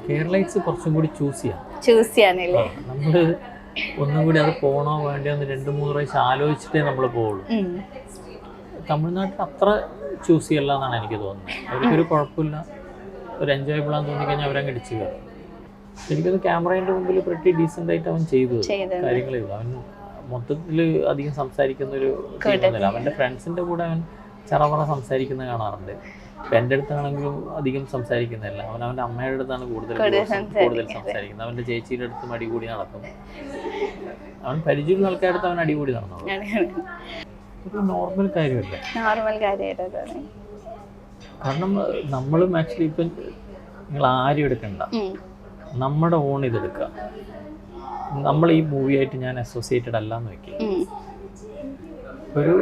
Keralites കുറച്ചും കൂടി choose ചെയ്യാനല്ലേ. നമ്മൾ ഒന്നും കൂടി അത് പോകണോ വേണ്ടിയോ എന്ന് 2-3 പ്രാവശ്യം ആലോചിച്ചിട്ടേ നമ്മൾ പോകുള്ളൂ. തമിഴ്നാട്ടിൽ അത്ര ചൂസ് ചെയ്യല്ല എന്നാണ് എനിക്ക് തോന്നുന്നത്. അവർക്കൊരു കുഴപ്പമില്ല, ഒരു എൻജോയബിൾ ആണെന്ന് തോന്നിക്കഴിഞ്ഞാൽ അവരങ്ങ് ഇടിച്ചു കയറും. എനിക്കത് ക്യാമറേൻ്റെ മുമ്പിൽ പ്രിറ്റി ഡീസൻ്റ് ആയിട്ട് അവൻ ചെയ്തു കാര്യങ്ങൾ ചെയ്തു. അവൻ മൊത്തത്തിൽ അധികം സംസാരിക്കുന്നൊരു ടീമൊന്നുമില്ല. അവൻ്റെ ഫ്രണ്ട്സിൻ്റെ കൂടെ അവൻ ചറവറ സംസാരിക്കുന്നത് കാണാറുണ്ട്. ഇപ്പം എൻ്റെ അടുത്താണെങ്കിലും അധികം സംസാരിക്കുന്നില്ല. അവൻ്റെ അമ്മയുടെ അടുത്താണ് കൂടുതൽ സംസാരിക്കുന്നത്. അവൻ്റെ ചേച്ചിയുടെ അടുത്ത് അടികൂടി നടക്കും. അവൻ പരിചയമുള്ള ആൾക്കാരുടെ അടുത്ത് അവൻ അടികൂടി നടന്നോളൂ. ഒരു നോർമൽ കാര്യമല്ല. കാരണം നമ്മളും ആക്ച്വലി ഇപ്പം നിങ്ങൾ ആരും എടുക്കണ്ട, നമ്മുടെ ഓൺ ഇതെടുക്കുക. നമ്മൾ ഈ മൂവിയായിട്ട് ഞാൻ അസോസിയേറ്റഡ് അല്ല എന്ന് വയ്ക്കുക. ഒരു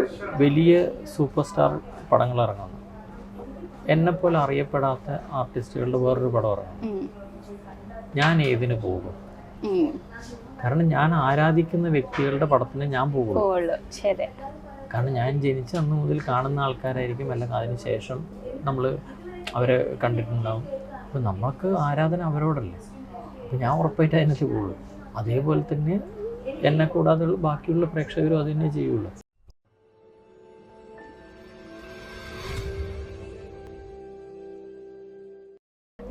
വലിയ സൂപ്പർ സ്റ്റാർ പടങ്ങൾ ഇറങ്ങുന്നു, എന്നെപ്പോലെ അറിയപ്പെടാത്ത ആർട്ടിസ്റ്റുകളുടെ വേറൊരു പടം ഇറങ്ങുന്നു, ഞാൻ ഏതിന് പോകും? കാരണം ഞാൻ ആരാധിക്കുന്ന വ്യക്തികളുടെ പടത്തിന് ഞാൻ പോകുള്ളൂ. കാരണം ഞാൻ ജനിച്ച അന്ന് മുതൽ കാണുന്ന ആൾക്കാരായിരിക്കും, അല്ലെങ്കിൽ അതിന് ശേഷം നമ്മൾ അവരെ കണ്ടിട്ടുണ്ടാവും. അപ്പം നമുക്ക് ആരാധന അവരോടല്ലേ. അപ്പം ഞാൻ ഉറപ്പായിട്ട് അതിനകത്ത് പോകുള്ളൂ. അതേപോലെ തന്നെ എന്നെ കൂടാതെ ബാക്കിയുള്ള പ്രേക്ഷകരും അത് തന്നെ ചെയ്യുള്ളൂ.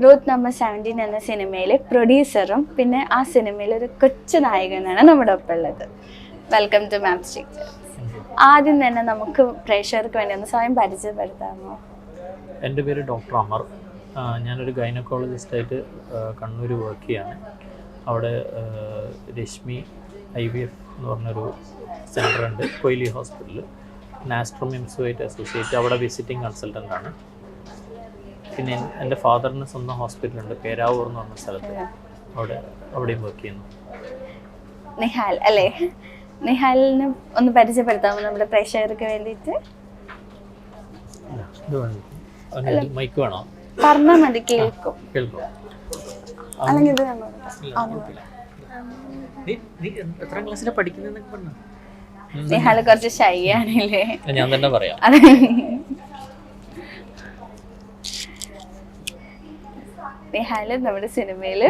റൂട്ട് നമ്പർ 17 എന്ന സിനിമയിലെ പ്രൊഡ്യൂസറും പിന്നെ ആ സിനിമയിലെ ഒരു കൊച്ചു നായകനാണ് നമ്മുടെ ഒപ്പം ഉള്ളത്. വെൽക്കം ടു മാപ്സ്റ്റിക്. ആദ്യം തന്നെ നമുക്ക് പ്രേക്ഷകർക്ക് വേണ്ടി ഒന്ന് സ്വയം പരിചയപ്പെടുത്താമോ? എൻ്റെ പേര് ഡോക്ടർ അമർ. ഞാനൊരു ഗൈനക്കോളജിസ്റ്റായിട്ട് കണ്ണൂർ വർക്ക് ചെയ്യാണ്. അവിടെ രശ്മി IVF എന്ന് പറഞ്ഞൊരു സെൻ്റർ ഉണ്ട് കൊയിലി ഹോസ്പിറ്റലിൽ. നാസ്ട്രോമിംസുമായിട്ട് അസോസിയേറ്റ് അവിടെ വിസിറ്റിംഗ് കൺസൾട്ടൻ്റാണ്. പിന്നെ എൻ്റെ ഫാദറിന് സ്വന്തം ഹോസ്പിറ്റലുണ്ട് പേരാവൂർ എന്ന് പറഞ്ഞ സ്ഥലത്ത്, അവിടെയും വർക്ക് ചെയ്യുന്നു. നിഹാൽ അല്ലേ? നിഹാലിനെ ഒന്ന് പരിചയപ്പെടുത്താമോ നമ്മുടെ പ്രേക്ഷകർക്ക് വേണ്ടിയിട്ട്? മൈക്ക് വേണോ? പറഞ്ഞാൽ മതി, കേൾക്കും. എത്രാം ക്ലാസ്സിലാണ് പഠിക്കുന്നതെന്നൊക്കെ പറഞ്ഞു. നിഹാല് കുറച്ച് ഷൈ ആണല്ലേ? ഞാൻ തന്നെ പറയാം. നിഹാല് നമ്മുടെ സിനിമയില്,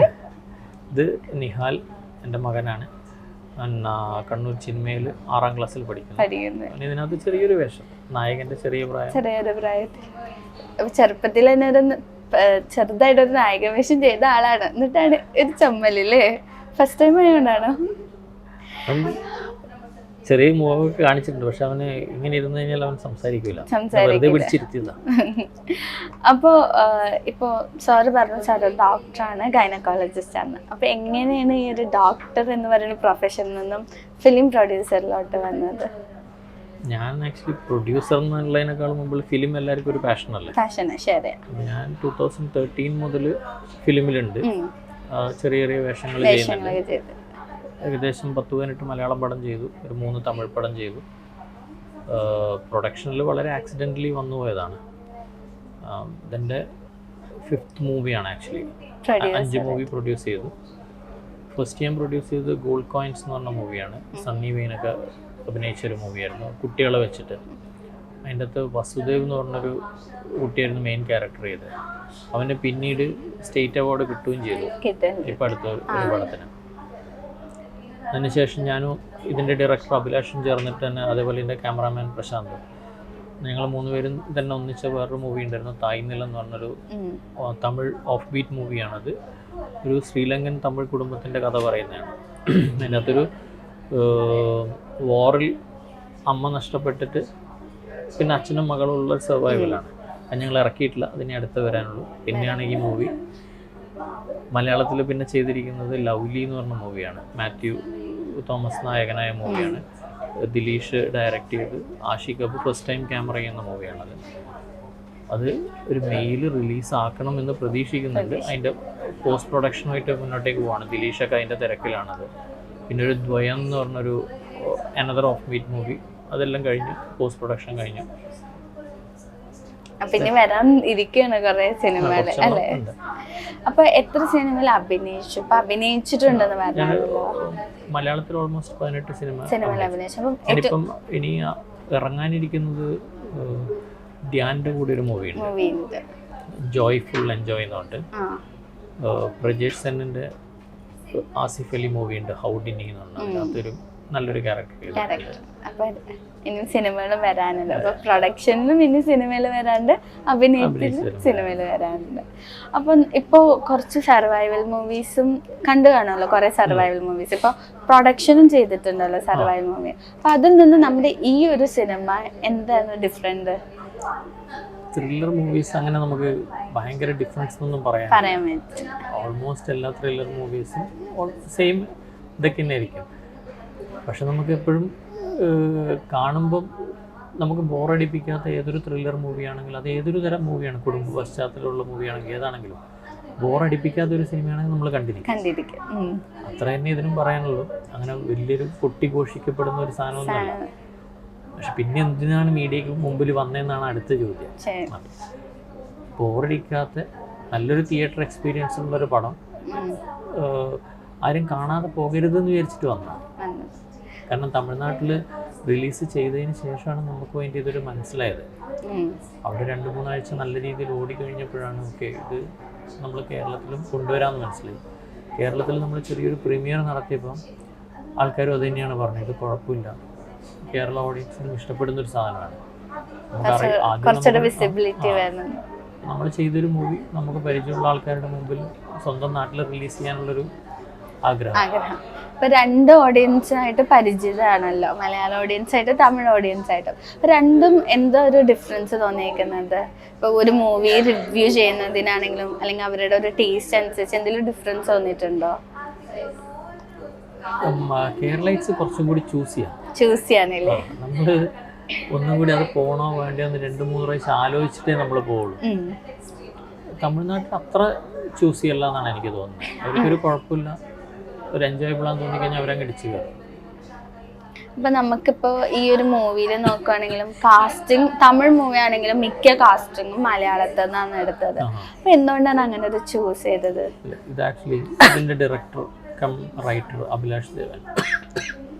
ഇത് നിഹാൽ എൻ്റെ മകനാണ്. കണ്ണൂർ സിനിമയിൽ 6ാം ക്ലാസ്സിൽ പഠിക്കുന്നു. ഇതിനകത്ത് ചെറിയൊരു വേഷം, നായകന്റെ ചെറിയൊരു പ്രായത്തിൽ. ചെറുപ്പത്തിൽ തന്നെ ചെറുതായിട്ടൊരു നായക വേഷം ചെയ്ത ആളാണ്. എന്നിട്ടാണ് ഒരു ചമ്മലല്ലേ? First time ആയതുകൊണ്ടാണോ? ചെറിയ മുഖമൊക്കെ കാണിച്ചിട്ടുണ്ട്, പക്ഷെ അവന് ഇങ്ങനെ ഇരുന്ന് കഴിഞ്ഞാൽ അവൻ സംസാരിക്കില്ല. അപ്പോ ഇപ്പോ സാറ് പറഞ്ഞു സാർ ഡോക്ടറാണ്, ഗൈനക്കോളജിസ്റ്റ് ആണ്. അപ്പൊ എങ്ങനെയാണ് ഈ ഒരു ഡോക്ടർ എന്ന് പറയുന്ന പ്രൊഫഷനിൽ നിന്നും ഫിലിം പ്രൊഡ്യൂസറിലോട്ട് വന്നത്? ഞാൻ ആക്ച്വലി പ്രൊഡ്യൂസർ എന്നുള്ളതിനേക്കാൾ മുമ്പ് ഫിലിം എല്ലാവർക്കും ഒരു പാഷനല്ലേ. ശരി. ഞാൻ 2013 മുതൽ ഫിലിമിലുണ്ട്. ചെറിയ ചെറിയ വേഷങ്ങൾ ചെയ്യുന്നുണ്ട്. ഏകദേശം 10-18 മലയാളം പടം ചെയ്തു, ഒരു 3 തമിഴ് പടം ചെയ്തു. പ്രൊഡക്ഷനിൽ വളരെ ആക്സിഡൻ്റലി വന്നു പോയതാണ്. ഇതെൻ്റെ 5th മൂവിയാണ് ആക്ച്വലി. 5 മൂവി പ്രൊഡ്യൂസ് ചെയ്തു. ഫസ്റ്റ് ഞാൻ പ്രൊഡ്യൂസ് ചെയ്തത് ഗോൾഡ് കോയിൻസ് എന്ന് പറഞ്ഞ മൂവിയാണ്. സണ്ണി വെയിനൊക്കെ അഭിനയിച്ചൊരു മൂവിയായിരുന്നു, കുട്ടികളെ വെച്ചിട്ട്. അതിൻ്റെ അകത്ത് വസുദേവ് എന്ന് പറഞ്ഞൊരു കുട്ടിയായിരുന്നു മെയിൻ ക്യാരക്ടർ ചെയ്തത്. അവന് പിന്നീട് സ്റ്റേറ്റ് അവാർഡ് കിട്ടുകയും ചെയ്തു ഇപ്പം അടുത്ത ഒരു പടത്തിന്. അതിനുശേഷം ഞാനും ഇതിൻ്റെ ഡയറക്ടർ അഭിലാഷും ചേർന്നിട്ട് തന്നെ, അതേപോലെ എൻ്റെ ക്യാമറാമാൻ പ്രശാന്ത്, ഞങ്ങൾ 3 പേരും തന്നെ ഒന്നിച്ച വേറൊരു മൂവി ഉണ്ടായിരുന്നു, തായ്നിലം എന്ന് പറഞ്ഞൊരു തമിഴ് ഓഫ് ബീറ്റ് മൂവിയാണത്. ഒരു ശ്രീലങ്കൻ തമിഴ് കുടുംബത്തിൻ്റെ കഥ പറയുന്നതാണ്. അതിനകത്തൊരു വാറിൽ അമ്മ നഷ്ടപ്പെട്ടിട്ട് പിന്നെ അച്ഛനും മകളും ഉള്ള സർവൈവലാണ്. അത് ഞങ്ങൾ ഇറക്കിയിട്ടില്ല, അതിനെ അടുത്ത് വരാനുള്ളൂ. പിന്നെയാണ് ഈ മൂവി. മലയാളത്തിൽ പിന്നെ ചെയ്തിരിക്കുന്നത് ലവ്ലി എന്ന് പറഞ്ഞ മൂവിയാണ്. മാത്യു തോമസ് നായകനായ മൂവിയാണ്. ദിലീഷ് ഡയറക്റ്റ് ചെയ്ത് Ashiq Kapoor first time camera ചെയ്യുന്ന മൂവിയാണത്. അത് ഒരു മെയിൽ റിലീസാക്കണം എന്ന് പ്രതീക്ഷിക്കുന്നുണ്ട്. അതിൻ്റെ പോസ്റ്റ് പ്രൊഡക്ഷനുമായിട്ട് മുന്നോട്ടേക്ക് പോവാണ്. ദിലീഷൊക്കെ അതിൻ്റെ തിരക്കിലാണത്. പിന്നെ ഒരു ദ്വയം എന്ന് പറഞ്ഞൊരു അനദർ ഓഫ് ബീറ്റ് മൂവി, അതെല്ലാം കഴിഞ്ഞ് പോസ്റ്റ് പ്രൊഡക്ഷൻ കഴിഞ്ഞു. പിന്നെ വരാൻ ഇരിക്കുകയാണ് കുറെ സിനിമകൾ അല്ലേ? അപ്പൊ എത്ര സിനിമയിൽ അഭിനയിച്ചു? ഇപ്പൊ അഭിനയിച്ചിട്ടുണ്ടെന്ന് പറഞ്ഞല്ലോ. മലയാളത്തിൽ ഓൾമോസ്റ്റ് 18 സിനിമകൾ അഭിനയിച്ചു. ഇപ്പം ഇനി ഇറങ്ങാനിരിക്കുന്നത് ധ്യാൻ്റെ കൂടെ ഒരു മൂവിയുണ്ട്, ജോയ്ഫുൾ എൻജോയ് എന്ന് പറഞ്ഞിട്ട്. പ്രജേഷ് സെന്നിൻ്റെ ആസിഫ് അലി മൂവി ഉണ്ട് ഹൗഡിനി എന്ന് പറഞ്ഞാൽ അതിനകത്തൊരു നല്ലൊരു ക്യാരക്ടർ. അപ്പൊ ഇനി സിനിമകൾ വരാനുണ്ട്. അപ്പൊ പ്രൊഡക്ഷനിലും ഇനി സിനിമയിൽ വരാണ്ട് അഭിനയത്തിലും സിനിമയിൽ വരാനുണ്ട്. അപ്പം ഇപ്പോ കുറച്ച് സർവൈവൽ മൂവീസും കണ്ടു കാണുമല്ലോ, കുറെ സർവൈവൽ മൂവീസ് ഇപ്പൊ പ്രൊഡക്ഷനും ചെയ്തിട്ടുണ്ടല്ലോ സർവൈവൽ മൂവി. അപ്പൊ അതിൽ നിന്ന് നമ്മുടെ ഈ ഒരു സിനിമ എന്താണ് ഡിഫറെന്റ്? ത്രില്ലർ മൂവീസ് അങ്ങനെ നമുക്ക് ഭയങ്കര ഡിഫറൻസ് ഒന്നും പറയാൻ പറ്റില്ല. ഓൾമോസ്റ്റ് എല്ലാ ത്രില്ലർ മൂവീസും സെയിം ഇതൊക്കെ തന്നെ ആയിരിക്കും. പക്ഷെ നമുക്ക് എപ്പോഴും കാണുമ്പം നമുക്ക് ബോറടിപ്പിക്കാത്ത ഏതൊരു ത്രില്ലർ മൂവിയാണെങ്കിലും അത് ഏതൊരു തരം മൂവിയാണ്, കുടുംബ പശ്ചാത്തലമുള്ള മൂവിയാണെങ്കിൽ ഏതാണെങ്കിലും ബോറടിപ്പിക്കാത്ത ഒരു സിനിമയാണെങ്കിൽ നമ്മൾ കണ്ടിരിക്കും. അത്ര തന്നെ ഇതിനും പറയാനുള്ളൂ. അങ്ങനെ വലിയൊരു പൊട്ടിഘോഷിക്കപ്പെടുന്ന ഒരു സാധനമൊന്നുമല്ല. പക്ഷെ പിന്നെ എന്തിനാണ് മീഡിയക്ക് മുമ്പിൽ വന്നതെന്നാണ് അടുത്ത ചോദ്യം. ബോറടിക്കാത്ത നല്ലൊരു തിയേറ്റർ എക്സ്പീരിയൻസ് ഉള്ളൊരു പടം ആരും കാണാതെ പോകരുതെന്ന് വിചാരിച്ചിട്ട് വന്നതാണ്. കാരണം തമിഴ്നാട്ടിൽ റിലീസ് ചെയ്തതിന് ശേഷമാണ് നമുക്ക് വേണ്ടി ഇതൊരു മനസ്സിലായത്. അവിടെ 2-3 ആഴ്ച നല്ല രീതിയിൽ ഓടിക്കഴിഞ്ഞപ്പോഴാണ് ഓക്കെ ഇത് നമ്മൾ കേരളത്തിലും കൊണ്ടുവരാമെന്ന് മനസ്സിലായി. കേരളത്തിൽ നമ്മൾ ചെറിയൊരു പ്രീമിയർ നടത്തിയപ്പം ആൾക്കാരും അത് തന്നെയാണ് പറഞ്ഞത്, ഇത് കുഴപ്പമില്ല, കേരള ഓഡിയൻസിനും ഇഷ്ടപ്പെടുന്ന ഒരു സാധനമാണ്. നമ്മൾ ചെയ്തൊരു മൂവി നമുക്ക് പരിചയമുള്ള ആൾക്കാരുടെ മുമ്പിൽ സ്വന്തം നാട്ടിൽ റിലീസ് ചെയ്യാനുള്ളൊരു ആഗ്രഹം. ഇപ്പൊ 2 ഓഡിയൻസായിട്ട് പരിചിതമാണല്ലോ, മലയാള ഓഡിയൻസ് ആയിട്ട് തമിഴ് ഓഡിയൻസ് ആയിട്ടും. രണ്ടും എന്താ ഒരു ഡിഫറൻസ് തോന്നിയേക്കുന്നത്? ഇപ്പൊ ഒരു മൂവി റിവ്യൂ ചെയ്യുന്നതിനാണെങ്കിലും അല്ലെങ്കിൽ അവരുടെ ഒരു ടേസ്റ്റ് അനുസരിച്ച് എന്തെങ്കിലും ഡിഫറൻസ് തോന്നിയിട്ടുണ്ടോ? കേരളൈറ്റ്സ് കുറച്ചും കൂടി ചൂസ് ചെയ്യാനല്ലേ, നമ്മള് ഒന്നും കൂടി അത് പോകണോ വേണ്ടോ എന്ന് 2-3 പ്രാവശ്യം ആലോചിച്ചിട്ടേ നമ്മൾ പോവുള്ളൂ. തമിഴ്നാട്ടിൽ അത്ര ചൂസ് ചെയ്യല്ല എന്നാണ് എനിക്ക് തോന്നുന്നത്. അവർക്കൊരു കുഴപ്പമില്ല, ഒരു എൻജോയബിൾ ആണെന്ന് തോന്നിക്കഴിഞ്ഞാൽ അവരങ്ങ് ഇടിച്ചു കയറും. ഇപ്പൊ നമുക്കിപ്പോ ഈ ഒരു മൂവിയിൽ നോക്കുകയാണെങ്കിലും കാസ്റ്റിംഗ് തമിഴ് മൂവി ആണെങ്കിലും മിക്ക കാസ്റ്റിംഗും മലയാളത്തിൽ നിന്നാണ് എടുത്തത്. അപ്പൊ എന്തുകൊണ്ടാണ് അങ്ങനെ ഒരു ചൂസ് ചെയ്തത്? ഇത് ആക്ച്വലി ഇതിന്റെ ഡയറക്ടർ കം റൈറ്റർ അഭിലാഷ് ദേവൻ,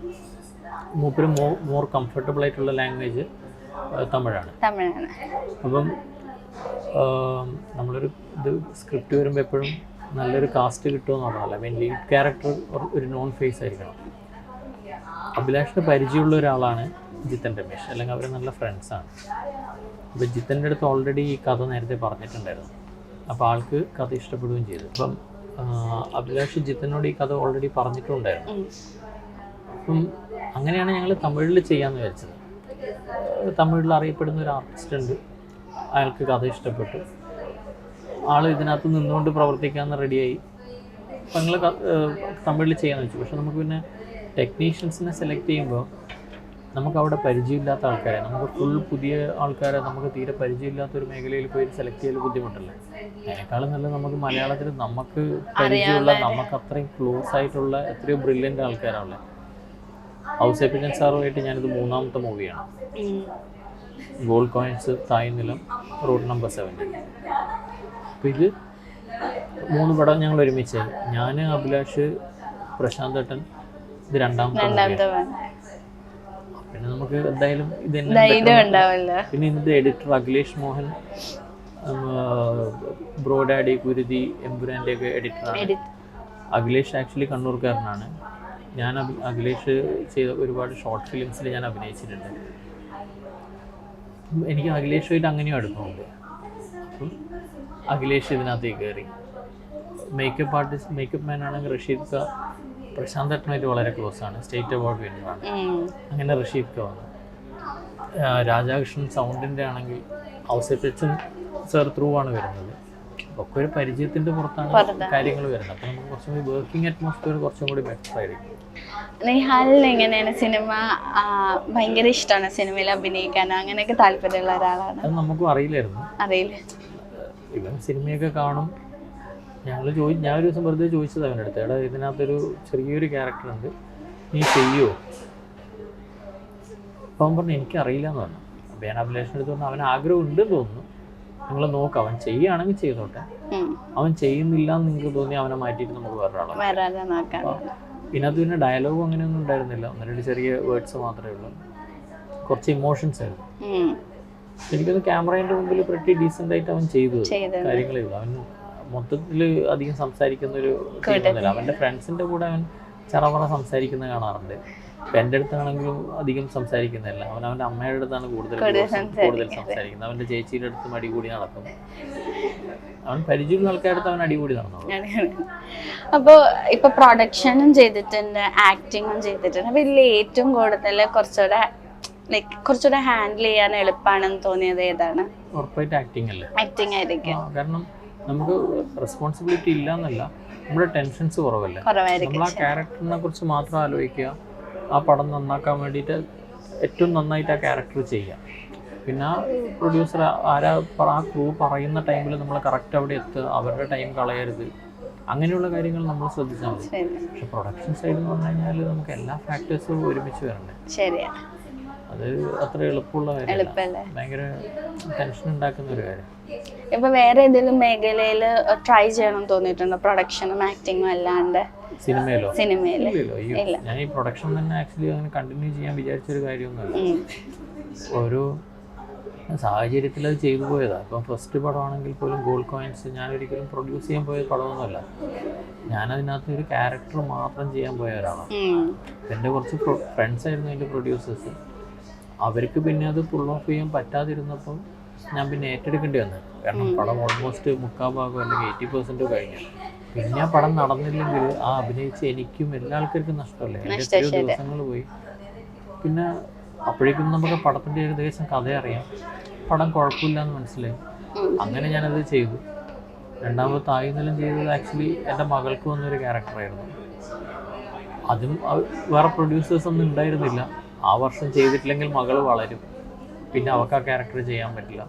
മൂപ്പര് മോർ കംഫർട്ടബിൾ ആയിട്ടുള്ള ലാംഗ്വേജ് തമിഴാണ്. അപ്പം നമ്മളൊരു ഇത് സ്ക്രിപ്റ്റ് വരുമ്പോൾ എപ്പോഴും നല്ലൊരു കാസ്റ്റ് കിട്ടുമെന്ന് പറഞ്ഞാൽ മീൻ ലീഡ് ക്യാരക്ടർ ഒരു നോൺ ഫേസ് ആയിരിക്കണം. അഭിലാഷിന് പരിചയമുള്ള ഒരാളാണ് ജിതൻ രമേശ്, അല്ലെങ്കിൽ അവർ നല്ല ഫ്രണ്ട്സാണ്. അപ്പോൾ ജിത്തൻ്റെ അടുത്ത് ഓൾറെഡി ഈ കഥ നേരത്തെ പറഞ്ഞിട്ടുണ്ടായിരുന്നു. അപ്പോൾ ആൾക്ക് കഥ ഇഷ്ടപ്പെടുകയും ചെയ്തു. അപ്പം അഭിലാഷ് ജിത്തനോട് ഈ കഥ ഓൾറെഡി പറഞ്ഞിട്ടുണ്ടായിരുന്നു. അപ്പം അങ്ങനെയാണ് ഞങ്ങൾ തമിഴിൽ ചെയ്യാമെന്ന് വിചാരിച്ചത്. തമിഴിൽ അറിയപ്പെടുന്ന ഒരു ആർട്ടിസ്റ്റ് ഉണ്ട്, അയാൾക്ക് കഥ ഇഷ്ടപ്പെട്ടു, ആൾ ഇതിനകത്ത് നിന്നുകൊണ്ട് പ്രവർത്തിക്കാമെന്ന് റെഡിയായി. അപ്പം ഞങ്ങൾ തമിഴിൽ ചെയ്യാമെന്ന് വെച്ചു. പക്ഷെ നമുക്ക് പിന്നെ ടെക്നീഷ്യൻസിനെ സെലക്ട് ചെയ്യുമ്പോൾ നമുക്ക് അവിടെ പരിചയമില്ലാത്ത ആൾക്കാരെ, നമുക്ക് ഫുൾ പുതിയ ആൾക്കാരെ നമുക്ക് തീരെ പരിചയമില്ലാത്തൊരു മേഖലയിൽ പോയി സെലക്ട് ചെയ്യൽ ബുദ്ധിമുട്ടല്ലേ. അതിനേക്കാളും നല്ല നമുക്ക് മലയാളത്തിൽ നമുക്ക് പരിചയമുള്ള, നമുക്ക് അത്രയും ക്ലോസ് ആയിട്ടുള്ള എത്രയോ ബ്രില്യൻ്റ് ആൾക്കാരാണല്ലേ. ഔസേപ്പിച്ചൻ സാറുമായിട്ട് ഞാനിത് 3ാമത്തെ മൂവിയാണ്. ഗോൾഡ് കോയിൻസ്, തായ്നിലം, റോഡ് നമ്പർ 7. അപ്പോൾ ഇത് 3 പടം ഞങ്ങൾ ഒരുമിച്ചായി. ഞാൻ, അഭിലാഷ്, പ്രശാന്ത് ഏട്ടൻ, ഇത് 2ാമത്തെ. പിന്നെ നമുക്ക് എന്തായാലും ഇത് പിന്നെ ഇതിൻ്റെ എഡിറ്റർ അഖിലേഷ് മോഹൻ, ബ്രോഡാഡി, കുരുതി, എമ്പുരാൻ്റെ ഒക്കെ എഡിറ്ററാണ്. അഖിലേഷ് ആക്ച്വലി കണ്ണൂർക്കാരനാണ്. ഞാൻ അഖിലേഷ് ചെയ്ത ഒരുപാട് ഷോർട്ട് ഫിലിംസിൽ ഞാൻ അഭിനയിച്ചിട്ടുണ്ട്. എനിക്ക് അഖിലേഷുമായിട്ട് അങ്ങനെയും അടുപ്പമുണ്ട്. അപ്പം അഖിലേഷ് ഇതിനകത്തേക്ക് കയറി. മേക്കപ്പ് ആർട്ടിസ്റ്റ്, മേക്കപ്പ് മാൻ ആണെങ്കിൽ റഷീദ് ഖാ പ്രശാന്ത് ഏട്ടനുമായിട്ട് വളരെ ക്ലോസ് ആണ്, സ്റ്റേറ്റ് അവാർഡ് വിന്നറാണ്. അങ്ങനെ റഷീദ് ഖാ വന്നു. രാധാകൃഷ്ണൻ സൗണ്ടിൻ്റെ ആണെങ്കിൽ ഔസേപ്പച്ചൻ സാർ ത്രൂ ആണ് വരുന്നത്. ഒക്കെ ഒരു പരിചയത്തിൻ്റെ പുറത്താണ് കാര്യങ്ങൾ വരുന്നത്. അപ്പോൾ നമുക്ക് കുറച്ചും കൂടി വർക്കിംഗ് അറ്റ്മോസ്ഫിയർ കുറച്ചും കൂടി ബെറ്റർ ആയിരിക്കും. നിഹാലിന് എങ്ങനെയാണ് സിനിമ ഭയങ്കര ഇഷ്ടമാണ്, സിനിമയിൽ അഭിനയിക്കാൻ അങ്ങനെയൊക്കെ താല്പര്യമുള്ള ഒരാളാണ്? അത് നമുക്കും അറിയില്ല. ഇവൻ സിനിമയൊക്കെ കാണും. ഞാൻ ഒരു ദിവസം വെറുതെ ചോദിച്ചത് അവൻ്റെ അടുത്ത്, എടാ ഇതിനകത്തൊരു ചെറിയൊരു ക്യാരക്ടറുണ്ട്, നീ ചെയ്യുമോ? അപ്പം അവൻ പറഞ്ഞു എനിക്കറിയില്ല എന്ന് പറഞ്ഞു. അപ്പോൾ ഞാൻ അഭിലാഷിൻ്റെ അടുത്ത് പറഞ്ഞു അവൻ ആഗ്രഹം ഉണ്ടെന്ന് തോന്നുന്നു, നിങ്ങൾ നോക്കാം, അവൻ ചെയ്യുകയാണെങ്കിൽ ചെയ്തോട്ടെ, അവൻ ചെയ്യുന്നില്ല എന്ന് നിങ്ങൾക്ക് തോന്നി അവനെ മാറ്റിയിട്ട് നമുക്ക് വേറൊരാളാണ്. ഇതിനകത്ത് പിന്നെ ഡയലോഗും അങ്ങനെയൊന്നും ഉണ്ടായിരുന്നില്ല, 1-2 ചെറിയ വേർഡ്സ് മാത്രമേ ഉള്ളൂ, കുറച്ച് ഇമോഷൻസ് ആയിരുന്നു. എനിക്കത് ക്യാമറേൻ്റെ മുമ്പിൽ പ്രിറ്റി ഡീസൻ്റ് ആയിട്ട് അവൻ ചെയ്തു കാര്യങ്ങളേ ഉള്ളൂ. അവൻ മൊത്തത്തിൽ അധികം സംസാരിക്കുന്ന ഒരു ടീമൊന്നുമില്ല. അവൻ്റെ ഫ്രണ്ട്സിൻ്റെ കൂടെ അവൻ ചറവറ സംസാരിക്കുന്നത് കാണാറുണ്ട്. ഇപ്പം എൻ്റെ അടുത്താണെങ്കിലും അധികം സംസാരിക്കുന്നില്ല. അവൻ അവൻ്റെ അമ്മയുടെ അടുത്താണ് കൂടുതൽ സംസാരിക്കുന്നത്. അവൻ്റെ ചേച്ചിയുടെ അടുത്ത് അടികൂടി നടക്കും. അവൻ പരിചയമുള്ള ആൾക്കാരുടെ അടുത്ത് അവൻ അടികൂടി നടന്നു. അപ്പോൾ ഇപ്പൊ പ്രൊഡക്ഷനും ചെയ്തിട്ടുണ്ട്, ആക്ടിങ്ങും ചെയ്തിട്ടുണ്ട്. അപ്പൊ ഇതിൽ ഏറ്റവും കൂടുതൽ കുറച്ചുകൂടെ ഹാൻഡിൽ ചെയ്യാൻ എളുപ്പമാണെന്ന് തോന്നിയത് ഏതാണ്? ഉറപ്പായിട്ട് ആക്ടിങ് അല്ലേ. ആക്ടിങ് ആയിരിക്കും. കാരണം നമുക്ക് റെസ്പോൺസിബിലിറ്റി ഇല്ല എന്നല്ല, നമ്മുടെ ടെൻഷൻസ് കുറവല്ലേ. നമ്മൾ ആ ക്യാരക്ടറിനെ കുറിച്ച് മാത്രം ആലോചിക്കുക, ആ പടം നന്നാക്കാൻ വേണ്ടിയിട്ട് ഏറ്റവും നന്നായിട്ട് ആ ക്യാരക്ടർ ചെയ്യുക. പിന്നെ ആ പ്രൊഡ്യൂസർ ആ ക്രൂ പറയുന്ന ടൈമിൽ നമ്മൾ കറക്റ്റ് അവിടെ എത്തുക, അവരുടെ ടൈം കളയരുത്, അങ്ങനെയുള്ള കാര്യങ്ങൾ നമ്മൾ ശ്രദ്ധിച്ചാൽ മതി. പക്ഷെ പ്രൊഡക്ഷൻ സൈഡ് എന്ന് പറഞ്ഞു കഴിഞ്ഞാൽ നമുക്ക് എല്ലാ ഫാക്ടേഴ്സും ഒരുമിച്ച് വരണ്ടേ. അത് അത്ര എളുപ്പമുള്ള കാര്യമല്ല, ഭയങ്കര ടെൻഷൻ ഉണ്ടാക്കുന്ന ഒരു കാര്യം. ഇപ്പൊ വേറെ ഏതെങ്കിലും മേഖലയിൽ ട്രൈ ചെയ്യണം തോന്നിയിട്ടുണ്ടോ? പ്രൊഡക്ഷനും ആക്ടിങ്ങും അല്ലാണ്ട് സിനിമയിലോ? ഇല്ല. ഞാൻ ഈ പ്രൊഡക്ഷൻ തന്നെ ആക്ച്വലി അങ്ങനെ കണ്ടിന്യൂ ചെയ്യാൻ വിചാരിച്ചൊരു കാര്യമൊന്നുമല്ല. ഒരു സാഹചര്യത്തിൽ അത് ചെയ്തു പോയതാണ്. ഇപ്പം ഫസ്റ്റ് പടമാണെങ്കിൽ പോലും ഗോൾഡ് കോയിൻസ് ഞാനൊരിക്കലും പ്രൊഡ്യൂസ് ചെയ്യാൻ പോയ പടമൊന്നുമല്ല. ഞാനതിനകത്ത് ഒരു ക്യാരക്ടർ മാത്രം ചെയ്യാൻ പോയ ഒരാളാണ്. എൻ്റെ കുറച്ച് ഫ്രണ്ട്സ് ആയിരുന്നു അതിൻ്റെ പ്രൊഡ്യൂസേഴ്സ്. അവർക്ക് പിന്നെ അത് പുൾ ഓഫ് ചെയ്യാൻ പറ്റാതിരുന്നപ്പം ഞാൻ പിന്നെ ഏറ്റെടുക്കേണ്ടി വന്നത്. കാരണം പടം ഓൾമോസ്റ്റ് 3/4 അല്ലെങ്കിൽ 80% കഴിഞ്ഞു. പിന്നെ ആ പടം നടന്നില്ലെങ്കിൽ ആ അഭിനയിച്ച എനിക്കും എല്ലാ ആൾക്കാർക്കും നഷ്ടമല്ലേ. എൻ്റെ എത്രയോ ദിവസങ്ങൾ പോയി. പിന്നെ അപ്പോഴേക്കും നമുക്ക് പടത്തിൻ്റെ ഏകദേശം കഥ അറിയാം, പടം കുഴപ്പമില്ല എന്ന് മനസ്സിലായി. അങ്ങനെ ഞാനത് ചെയ്തു. രണ്ടാമത്തെ ആയുധം ചെയ്തത് ആക്ച്വലി എൻ്റെ മകൾക്ക് വന്നൊരു ക്യാരക്ടറായിരുന്നു. അതും വേറെ പ്രൊഡ്യൂസേഴ്സ് ഒന്നും ഉണ്ടായിരുന്നില്ല. ആ വർഷം ചെയ്തിട്ടില്ലെങ്കിൽ മകൾ വളരും, പിന്നെ അവർക്ക് ആ ക്യാരക്ടർ ചെയ്യാൻ പറ്റില്ല.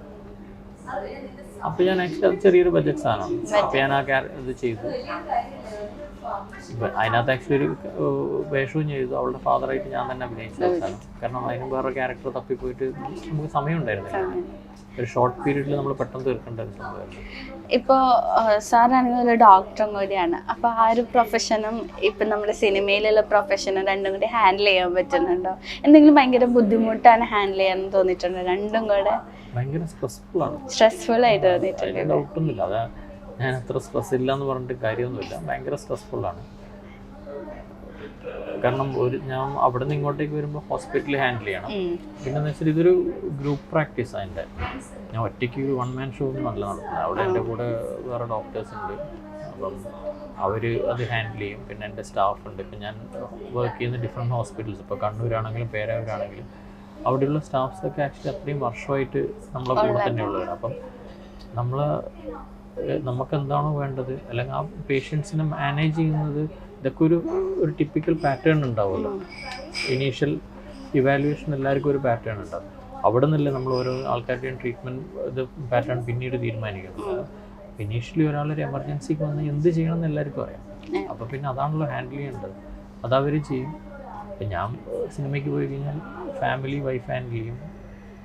അപ്പോൾ ഞാൻ ആക്ച്വലി അത് ചെറിയൊരു ബഡ്ജറ്റ് സാധനമാണ്. അപ്പോൾ ഞാൻ ആ ഇത് ചെയ്തു. അതിനകത്ത് ആക്ച്വലി ഒരു വേഷവും ചെയ്തു. അവളുടെ ഫാദറായിട്ട് ഞാൻ തന്നെ അഭിനയിച്ച അവസാനം. കാരണം അതിനും വേറെ ക്യാരക്ടർ തപ്പിപ്പോയിട്ട് നമുക്ക് സമയം ഉണ്ടായിരുന്നില്ല. ഒരു ഷോർട്ട് പീരീഡിൽ നമ്മൾ പെട്ടെന്ന് തീർക്കേണ്ട ഒരു സംഭവമായിരുന്നു. ഇപ്പോൾ സാറാണെങ്കിൽ ഒരു ഡോക്ടറും കൂടിയാണ്. അപ്പോൾ ആ ഒരു പ്രൊഫഷനും ഇപ്പം നമ്മുടെ സിനിമയിലുള്ള പ്രൊഫഷനും രണ്ടും കൂടി ഹാൻഡിൽ ചെയ്യാൻ പറ്റുന്നുണ്ടോ? എന്തെങ്കിലും ഭയങ്കര ബുദ്ധിമുട്ടാണ് ഹാൻഡിൽ ചെയ്യാൻ തോന്നിയിട്ടുണ്ടോ? രണ്ടും കൂടെ ഭയങ്കര സ്ട്രെസ്ഫുൾ ആയിട്ട് തോന്നിയിട്ടുണ്ട്. ഡൗട്ടൊന്നുമില്ല. അത് ഞാൻ അത്ര സ്ട്രെസ് ഇല്ല എന്ന് പറഞ്ഞിട്ട് കാര്യമൊന്നുമില്ല. ഭയങ്കര സ്ട്രെസ്ഫുള്ളാണ്. കാരണം ഞാൻ അവിടെ നിന്ന് ഇങ്ങോട്ടേക്ക് വരുമ്പോൾ ഹോസ്പിറ്റലിൽ ഹാൻഡിൽ ചെയ്യണം. പിന്നെന്ന് വെച്ചാൽ ഇതൊരു ഗ്രൂപ്പ് പ്രാക്ടീസ് അതിൻ്റെ. ഞാൻ ഒറ്റയ്ക്ക് ഒരു 1 man ഷോ ഒന്നും നല്ല നടക്കുന്നത്. അവിടെ എൻ്റെ കൂടെ വേറെ ഡോക്ടേഴ്സ് ഉണ്ട്. അപ്പം അവർ അത് ഹാൻഡിൽ ചെയ്യും. പിന്നെ എൻ്റെ സ്റ്റാഫ് ഉണ്ട്. ഇപ്പം ഞാൻ വർക്ക് ചെയ്യുന്ന ഡിഫറെൻറ്റ് ഹോസ്പിറ്റൽസ്, ഇപ്പോൾ കണ്ണൂരാണെങ്കിലും പേരാവൂരാണെങ്കിലും അവിടെയുള്ള സ്റ്റാഫ്സൊക്കെ ആക്ച്വലി അത്രയും വർഷമായിട്ട് നമ്മളെ കൂടെ തന്നെയുള്ളവരാണ്. അപ്പം നമുക്ക് എന്താണോ വേണ്ടത്, അല്ലെങ്കിൽ ആ പേഷ്യൻസിനെ മാനേജ് ചെയ്യുന്നത്, ഇതൊക്കെ ഒരു ടിപ്പിക്കൽ പാറ്റേൺ ഉണ്ടാവുമല്ലോ. ഇനീഷ്യൽ ഇവാലുവേഷൻ എല്ലാവർക്കും ഒരു പാറ്റേൺ ഉണ്ടാവും. അവിടെ നിന്നല്ലേ നമ്മൾ ഓരോ ആൾക്കാരുടെയും ട്രീറ്റ്മെൻറ്റ് ഇത് പാറ്റേൺ പിന്നീട് തീരുമാനിക്കുന്നത്. ഇനീഷ്യലി ഒരാളൊരു എമർജൻസിക്ക് വന്ന് എന്ത് ചെയ്യണം എന്ന് എല്ലാവർക്കും അറിയാം. അപ്പോൾ പിന്നെ അതാണല്ലോ ഹാൻഡിൽ ചെയ്യേണ്ടത്, അതവർ ചെയ്യും. ഇപ്പം ഞാൻ സിനിമയ്ക്ക് പോയി കഴിഞ്ഞാൽ വൈഫ് ഹാൻഡിൽ ചെയ്യും.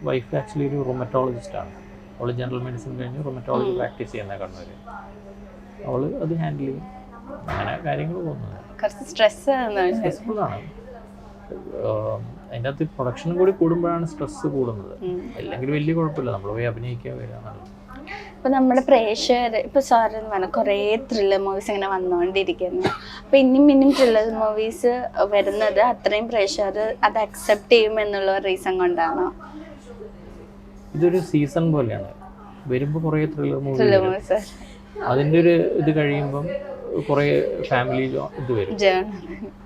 വൈഫ് ആക്ച്വലി ഒരു റൊമറ്റോളജിസ്റ്റാണ്. അവൾ ജനറൽ മെഡിസിൻ കഴിഞ്ഞ് റൊമറ്റോളജി പ്രാക്ടീസ് ചെയ്യുന്ന കണ്ണൂർ. അവൾ അത് ഹാൻഡിൽ ചെയ്യും. അങ്ങനെ കാര്യങ്ങൾ പോകുന്നത് സ്ട്രെസ്ഫുള്ളാണ്. അതിൻ്റെ അകത്ത് പ്രൊഡക്ഷനും കൂടി കൂടുമ്പോഴാണ് സ്ട്രെസ്സ് കൂടുന്നത്. അല്ലെങ്കിൽ വലിയ കുഴപ്പമില്ല, നമ്മൾ പോയി അഭിനയിക്കാൻ വരികയെന്നുള്ളത്. ഇപ്പം നമ്മുടെ പ്രേക്ഷകർ ഇപ്പോൾ സാറെന്ന് പറഞ്ഞാൽ കുറേ ത്രില്ലർ മൂവീസ് ഇങ്ങനെ വന്നുകൊണ്ടിരിക്കുന്നു. അപ്പോൾ ഇനിയും ത്രില്ലർ മൂവീസ് വരുന്നത് അത്രയും പ്രേക്ഷകർ അത് അക്സെപ്റ്റ് ചെയ്യുമെന്നുള്ള റീസൺ കൊണ്ടാണോ? ഇതൊരു സീസൺ പോലെയാണ്. വരുമ്പോൾ കുറേ ത്രില്ലർ മൂവീസ്, അതിൻ്റെ ഒരു ഇത് കഴിയുമ്പം കുറേ ഫാമിലി ഇത് വരും.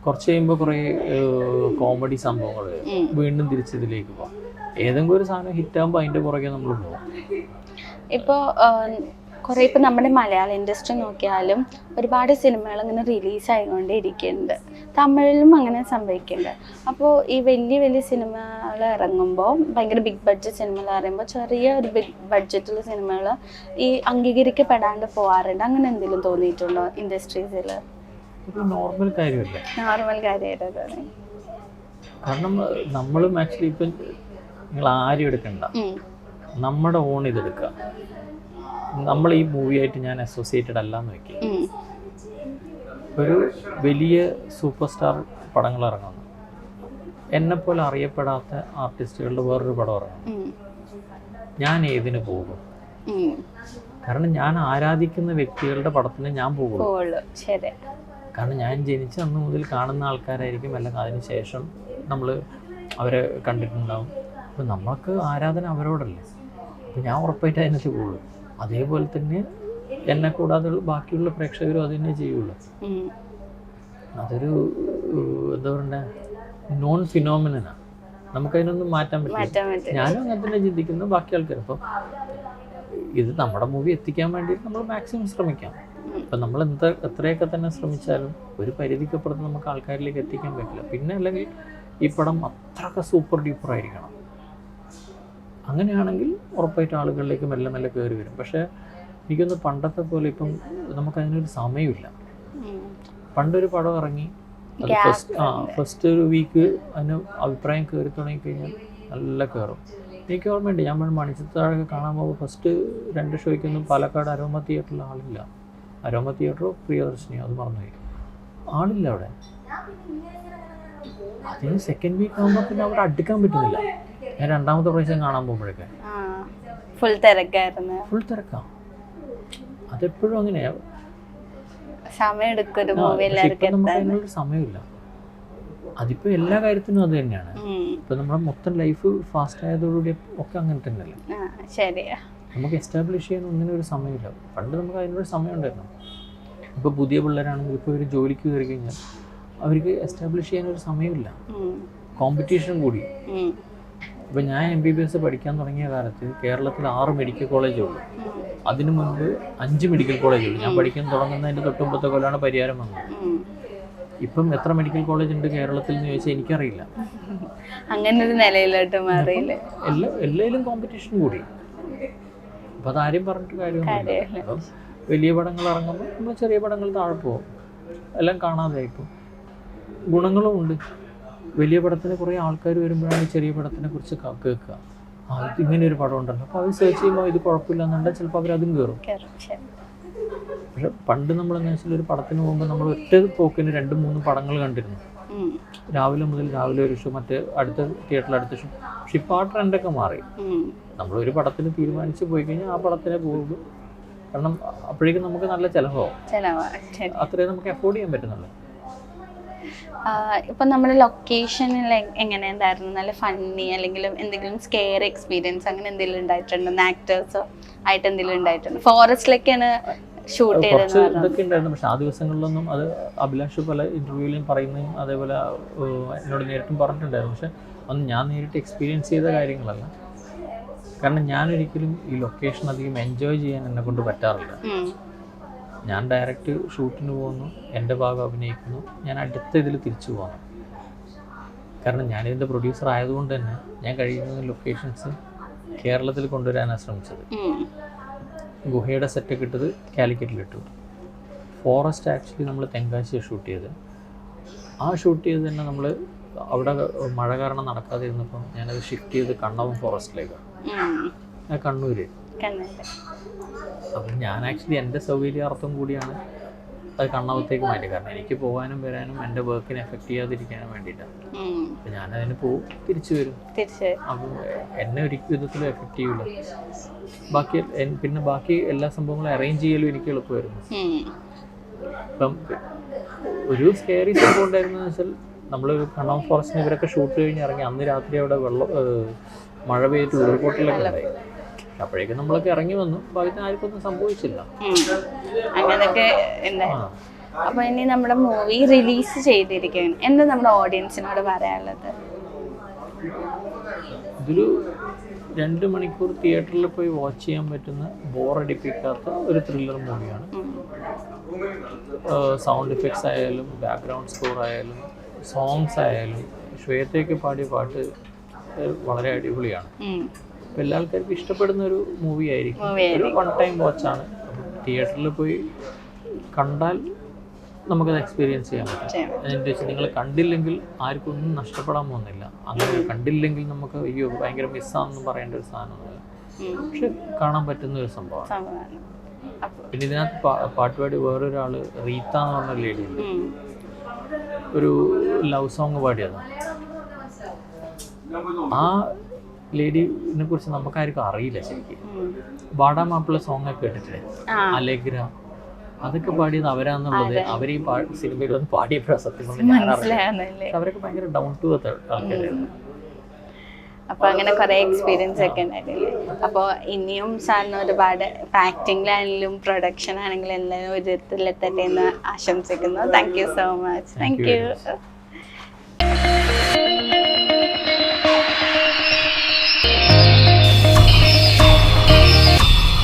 കുറച്ച് കഴിയുമ്പോൾ കുറേ കോമഡി സംഭവങ്ങൾ വരും. വീണ്ടും തിരിച്ചതിലേക്ക് പോകാം. ഏതെങ്കിലും ഒരു സാധനം ഹിറ്റാകുമ്പോൾ അതിൻ്റെ പുറകെ നമ്മൾ പോകും. ഇപ്പോൾ കുറേ ഇപ്പോൾ നമ്മുടെ മലയാള ഇൻഡസ്ട്രി നോക്കിയാലും ഒരുപാട് സിനിമകൾ ഇങ്ങനെ റിലീസായിക്കൊണ്ടേ ഇരിക്കുന്നുണ്ട്. തമിഴിലും അങ്ങനെ സംഭവിക്കുന്നുണ്ട്. അപ്പോൾ ഈ വലിയ സിനിമകൾ ഇറങ്ങുമ്പോൾ, ഭയങ്കര ബിഗ് ബഡ്ജറ്റ് സിനിമകൾ പറയുമ്പോൾ ചെറിയ ഒരു ബിഗ് ബഡ്ജറ്റുള്ള സിനിമകൾ ഈ അംഗീകരിക്കപ്പെടാണ്ട് പോകാറുണ്ട്. അങ്ങനെ എന്തെങ്കിലും തോന്നിയിട്ടുണ്ടോ ഇൻഡസ്ട്രീസിൽ? നോർമൽ കാര്യമായിട്ട് തോന്നി. കാരണം നമ്മളും ആക്ച്വലി ഇപ്പം നിങ്ങൾ ആരും എടുക്കണ്ട, നമ്മുടെ ഓൺ ഇതെടുക്കുക. നമ്മൾ ഈ മൂവിയായിട്ട് ഞാൻ അസോസിയേറ്റഡ് അല്ലാന്ന് വെക്കുക. ഒരു വലിയ സൂപ്പർ സ്റ്റാർ പടങ്ങൾ ഇറങ്ങുന്നു, എന്നെപ്പോലെ അറിയപ്പെടാത്ത ആർട്ടിസ്റ്റുകളുടെ വേറൊരു പടം ഇറങ്ങുന്നു, ഞാൻ ഏതിന് പോകും? കാരണം ഞാൻ ആരാധിക്കുന്ന വ്യക്തികളുടെ പടത്തിന് ഞാൻ പോകുള്ളൂ. ശരി. കാരണം ഞാൻ ജനിച്ച അന്ന് മുതൽ കാണുന്ന ആൾക്കാരായിരിക്കും, അല്ലെങ്കിൽ അതിന് ശേഷം നമ്മൾ അവരെ കണ്ടിട്ടുണ്ടാവും. അപ്പം നമ്മൾക്ക് ആരാധന അവരോടല്ലേ, അപ്പം ഞാൻ ഉറപ്പായിട്ട് അതിനകത്ത് പോകുള്ളൂ. അതേപോലെ തന്നെ എന്നെ കൂടാതെ ബാക്കിയുള്ള പ്രേക്ഷകരും അത് തന്നെ ചെയ്യുള്ളൂ. അതൊരു എന്താ പറയുക, നോൺ ഫിനോമിനാണ്, നമുക്കതിനൊന്നും മാറ്റാൻ പറ്റില്ല. ഞാനും അങ്ങനെ തന്നെ ചിന്തിക്കുന്നു, ബാക്കി ആൾക്കാർ. അപ്പം ഇത് നമ്മുടെ മൂവി എത്തിക്കാൻ വേണ്ടിയിട്ട് നമ്മൾ മാക്സിമം ശ്രമിക്കാം. ഇപ്പം നമ്മൾ എത്രയൊക്കെ തന്നെ ശ്രമിച്ചാലും ഒരു പരിധിക്കപ്പുറത്ത് നമുക്ക് ആൾക്കാരിലേക്ക് എത്തിക്കാൻ പറ്റില്ല. പിന്നെ അല്ലെങ്കിൽ ഈ പടം അത്രയൊക്കെ സൂപ്പർ ഡ്യൂപ്പർ ആയിരിക്കണം. അങ്ങനെയാണെങ്കിൽ ഉറപ്പായിട്ട് ആളുകളിലേക്ക് മെല്ലെ മെല്ലെ കയറി വരും. പക്ഷേ എനിക്കൊന്ന് പണ്ടത്തെ പോലെ ഇപ്പം നമുക്കതിനൊരു സമയമില്ല. പണ്ടൊരു പടം ഇറങ്ങി അത് ഫസ്റ്റ് ഒരു വീക്ക് അതിന് അഭിപ്രായം കയറി തുടങ്ങിക്കഴിഞ്ഞാൽ നല്ല കയറും. എനിക്ക് ഓർമ്മയുണ്ട്, ഞാൻ മണിച്ചിത്രത്താഴൊക്കെ കാണാൻ പോകുമ്പോൾ ഫസ്റ്റ് 2 ഷോയ്ക്കൊന്നും പാലക്കാട് അരോമ തിയേറ്ററിൽ ആളില്ല. അരോമ തിയേറ്ററോ പ്രിയദർശിനിയോ അത് മറന്നുപോയി, ആളില്ല അവിടെ. അതിന് സെക്കൻഡ് വീക്ക് ആകുമ്പോൾ പിന്നെ അവിടെ അടുക്കാൻ പറ്റുന്നില്ല. ഞാൻ 2ാമത്തെ പ്രാവശ്യം കാണാൻ പോകുമ്പോഴൊക്കെ ഫുൾ തിരക്കാണ്. അതെപ്പോഴും അങ്ങനെയാണ്, നമുക്ക് അതിനൊരു സമയമില്ല. അതിപ്പോൾ എല്ലാ കാര്യത്തിനും അത് തന്നെയാണ്. ഇപ്പം നമ്മുടെ മൊത്തം ലൈഫ് ഫാസ്റ്റ് ആയതോടുകൂടി ഒക്കെ അങ്ങനെ തന്നെയല്ലേ. നമുക്ക് എസ്റ്റാബ്ലിഷ് ചെയ്യാൻ ഒന്നിനും ഒരു സമയമില്ല. പണ്ട് നമുക്ക് അതിനൊരു സമയം ഉണ്ടായിരുന്നു. ഇപ്പോൾ പുതിയ പിള്ളേരാണെങ്കിൽ ഇപ്പോൾ ഒരു ജോലിക്ക് കയറി കഴിഞ്ഞാൽ അവർക്ക് എസ്റ്റാബ്ലിഷ് ചെയ്യാനൊരു സമയമില്ല. കോമ്പറ്റീഷൻ കൂടി. ഇപ്പം ഞാൻ MBBS പഠിക്കാൻ തുടങ്ങിയ കാലത്ത് കേരളത്തിൽ 6 മെഡിക്കൽ കോളേജുള്ളൂ. അതിനു മുൻപ് 5 മെഡിക്കൽ കോളേജുള്ളൂ. ഞാൻ പഠിക്കാൻ തുടങ്ങുന്നതിൻ്റെ തൊട്ടുമ്പത്തെ കൊല്ലമാണ് പരിഹാരം വന്നത്. ഇപ്പം എത്ര മെഡിക്കൽ കോളേജ് ഉണ്ട് കേരളത്തിൽ എന്ന് ചോദിച്ചാൽ എനിക്കറിയില്ല. അങ്ങനെ ഒരു നിലയിലോട്ട് മാറിയില്ല. എല്ലാവരും കോമ്പറ്റീഷൻ കൂടി. അപ്പം അതാരും പറഞ്ഞിട്ട് കാര്യമൊന്നുമില്ല. അപ്പം വലിയ പടങ്ങൾ ഇറങ്ങുമ്പോൾ നമ്മൾ ചെറിയ പടങ്ങൾ താഴെ പോകും, എല്ലാം കാണാതായിപ്പോൾ. ഗുണങ്ങളും ഉണ്ട്. വലിയ പടത്തിന് കുറേ ആൾക്കാർ വരുമ്പോഴാണ് ചെറിയ പടത്തിനെ കുറിച്ച് കേൾക്കുക. ഇത് ഇങ്ങനെ ഒരു പടം ഉണ്ടല്ലോ, അപ്പോൾ അവർ സെർച്ച് ചെയ്യുമ്പോൾ ഇത് കുഴപ്പമില്ല എന്നുണ്ടെങ്കിൽ ചിലപ്പോൾ അവരതും കയറും. പക്ഷെ പണ്ട് നമ്മളെന്ന് വെച്ചാൽ ഒരു പടത്തിന് പോകുമ്പോൾ നമ്മൾ ഒറ്റ പോക്കിന് 2-3 പടങ്ങൾ കണ്ടിരുന്നു. രാവിലെ മുതൽ രാവിലെ ഒരു ഷോ, മറ്റേ അടുത്ത തിയേറ്ററിൽ അടുത്ത ഷോ. പക്ഷെ ഇപ്പോൾ ആ ട്രെൻഡൊക്കെ മാറി. നമ്മളൊരു പടത്തിന് തീരുമാനിച്ച് പോയി കഴിഞ്ഞാൽ ആ പടത്തിനെ പോകും. കാരണം അപ്പോഴേക്കും നമുക്ക് നല്ല ചിലവാകും. അത്രയും നമുക്ക് അഫോർഡ് ചെയ്യാൻ പറ്റുന്നുള്ളൂ. ഇപ്പം നമ്മുടെ ലൊക്കേഷനിൽ എങ്ങനെ ഉണ്ടായിരുന്നു? നല്ല ഫണ്ണി അല്ലെങ്കിൽ എന്തെങ്കിലും സ്കെയർ എക്സ്പീരിയൻസ് അങ്ങനെ എന്തെങ്കിലും ഉണ്ടായിട്ടുണ്ടോ? ആക്ടേഴ്സോ ആയിട്ട് എന്തെങ്കിലും ഉണ്ടായിട്ടുണ്ടോ? ഫോറസ്റ്റിലൊക്കെയാണ് ഷൂട്ട് ചെയ്തത്. ഇതൊക്കെ ഉണ്ടായിരുന്നു. പക്ഷെ ആ ദിവസങ്ങളിലൊന്നും അത് അഭിലാഷ് പല ഇന്റർവ്യൂവിലും പറയുന്നതും അതേപോലെ എന്നോട് നേരിട്ടും പറഞ്ഞിട്ടുണ്ടായിരുന്നു. പക്ഷെ അന്ന് ഞാൻ നേരിട്ട് എക്സ്പീരിയൻസ് ചെയ്ത കാര്യങ്ങളല്ല. കാരണം ഞാനൊരിക്കലും ഈ ലൊക്കേഷൻ അധികം എൻജോയ് ചെയ്യാൻ എന്നെ കൊണ്ട് പറ്റാറില്ല. ഞാൻ ഡയറക്റ്റ് ഷൂട്ടിന് പോകുന്നു, എൻ്റെ ഭാഗം അഭിനയിക്കുന്നു, ഞാൻ അടുത്ത ഇതിൽ തിരിച്ചു പോകുന്നു. കാരണം ഞാനിതിൻ്റെ പ്രൊഡ്യൂസർ ആയതുകൊണ്ട് തന്നെ ഞാൻ കഴിയുന്ന ലൊക്കേഷൻസ് കേരളത്തിൽ കൊണ്ടുവരാനാണ് ശ്രമിച്ചത്. ഗുഹയുടെ സെറ്റൊക്കെ ഇട്ടത് കാലിക്കറ്റിലിട്ടു. ഫോറസ്റ്റ് ആക്ച്വലി നമ്മൾ തെങ്കാശിയാണ് ഷൂട്ട് ചെയ്തത്. ആ ഷൂട്ട് ചെയ്ത് തന്നെ നമ്മൾ അവിടെ മഴ കാരണം നടക്കാതെ ഇരുന്നപ്പോൾ ഞാനത് ഷിഫ്റ്റ് ചെയ്ത് കണ്ണവം ഫോറസ്റ്റിലേക്കാണ്, കണ്ണൂര്. അപ്പം ഞാൻ ആക്ച്വലി എൻ്റെ സൗകര്യാർത്ഥം കൂടിയാണ് അത് കണ്ണവത്തേക്ക് മാറ്റി. കാരണം എനിക്ക് പോകാനും വരാനും എൻ്റെ വർക്കിനെ എഫക്റ്റ് ചെയ്യാതിരിക്കാനും വേണ്ടിയിട്ടാണ്. അപ്പം ഞാനതിന് പോവും, തിരിച്ചു വരും. അപ്പം എന്നെ ഒരിക്കലും വിധത്തിലും എഫക്റ്റ് ചെയ്യില്ല. ബാക്കി എല്ലാ സംഭവങ്ങളും അറേഞ്ച് ചെയ്യലും എനിക്ക് എളുപ്പമായിരുന്നു. ഇപ്പം ഒരു സ്കെയറി സംഭവം ഉണ്ടായിരുന്നെന്ന് വെച്ചാൽ, നമ്മൾ കണ്ണവം ഫോറസ്റ്റിന് ഇവരൊക്കെ ഷൂട്ട് കഴിഞ്ഞ് ഇറങ്ങി അന്ന് രാത്രി അവിടെ മഴ പെയ്തിട്ട് ഉരുൾപൊട്ടലൊക്കെ ഉണ്ടായി. അപ്പോഴേക്കും നമ്മളൊക്കെ ഇറങ്ങി വന്നു. ഭാഗ്യത്തിന് ആർക്കൊന്നും സംഭവിച്ചില്ല. അങ്ങനെയൊക്കെ. അപ്പൊ ഇനി നമ്മുടെ മൂവി റിലീസ് ചെയ്തിരിക്കുകയാണ്, എന്താ നമ്മുടെ ഓഡിയൻസിനോട് പറയാനുള്ളത്? ഇതൊരു 2 മണിക്കൂർ തിയേറ്ററിൽ പോയി വാച്ച് ചെയ്യാൻ പറ്റുന്ന, ബോറടിപ്പിക്കാത്ത ഒരു ത്രില്ലർ മൂവിയാണ്. സൗണ്ട് എഫക്ട്സ് ആയാലും ബാക്ക്ഗ്രൗണ്ട് സ്കോർ ആയാലും സോങ്സ് ആയാലും ശ്വേതയൊക്കെ പാടിയ പാട്ട് വളരെ അടിപൊളിയാണ്. അപ്പോൾ എല്ലാ ആൾക്കാർക്കും ഇഷ്ടപ്പെടുന്ന ഒരു മൂവി ആയിരിക്കും. ഒരു 1 ടൈം വാച്ചാണ്. തിയേറ്ററിൽ പോയി കണ്ടാൽ നമുക്കത് എക്സ്പീരിയൻസ് ചെയ്യാൻ പറ്റും. അതിൻ്റെ വെച്ചാൽ നിങ്ങൾ കണ്ടില്ലെങ്കിൽ ആർക്കും ഒന്നും നഷ്ടപ്പെടാൻ പോകുന്നില്ല. അങ്ങനെ കണ്ടില്ലെങ്കിൽ നമുക്ക് അയ്യോ ഭയങ്കര മിസ്സാണെന്ന് പറയേണ്ട ഒരു സാധനമൊന്നുമില്ല. പക്ഷെ കാണാൻ പറ്റുന്ന ഒരു സംഭവമാണ്. പിന്നെ ഇതിനകത്ത് പാട്ടുപാടി വേറൊരാൾ റീത്ത എന്ന് പറഞ്ഞ ലേഡി ഉണ്ട്, ഒരു ലവ് സോങ് പാടിയതാണ്. ആ ലേഡിനെ കുറിച്ച് നമുക്കാർക്കും അറിയില്ല ശരിക്കും. വാടാ മാപ്പിള സോങ് ഒക്കെ കേട്ടിട്ടില്ലേ, അലേഗ്ര, അതൊക്കെ പാടിയത് അവരാന്നുള്ളത് അവർ ഈ സിനിമയിൽ വന്ന് പാടിയപ്പോഴാണ് സത്യം പറഞ്ഞാൽ ഞാൻ അറിയില്ല. അവരൊക്കെ ഭയങ്കര ഡൗൺ ടു എർത്ത് ആൾക്കാരായിരുന്നു. അപ്പോൾ അങ്ങനെ കുറേ എക്സ്പീരിയൻസ് ഒക്കെ ഉണ്ടായിട്ടില്ലേ. അപ്പോൾ ഇനിയും സാറിന് ഒരുപാട് ആക്ടിങ്ങിലാണെങ്കിലും പ്രൊഡക്ഷൻ ആണെങ്കിലും എല്ലാവരും ഒരു വിധത്തിലെത്തട്ടെ എന്ന് ആശംസിക്കുന്നു. Thank you so much. Thank you.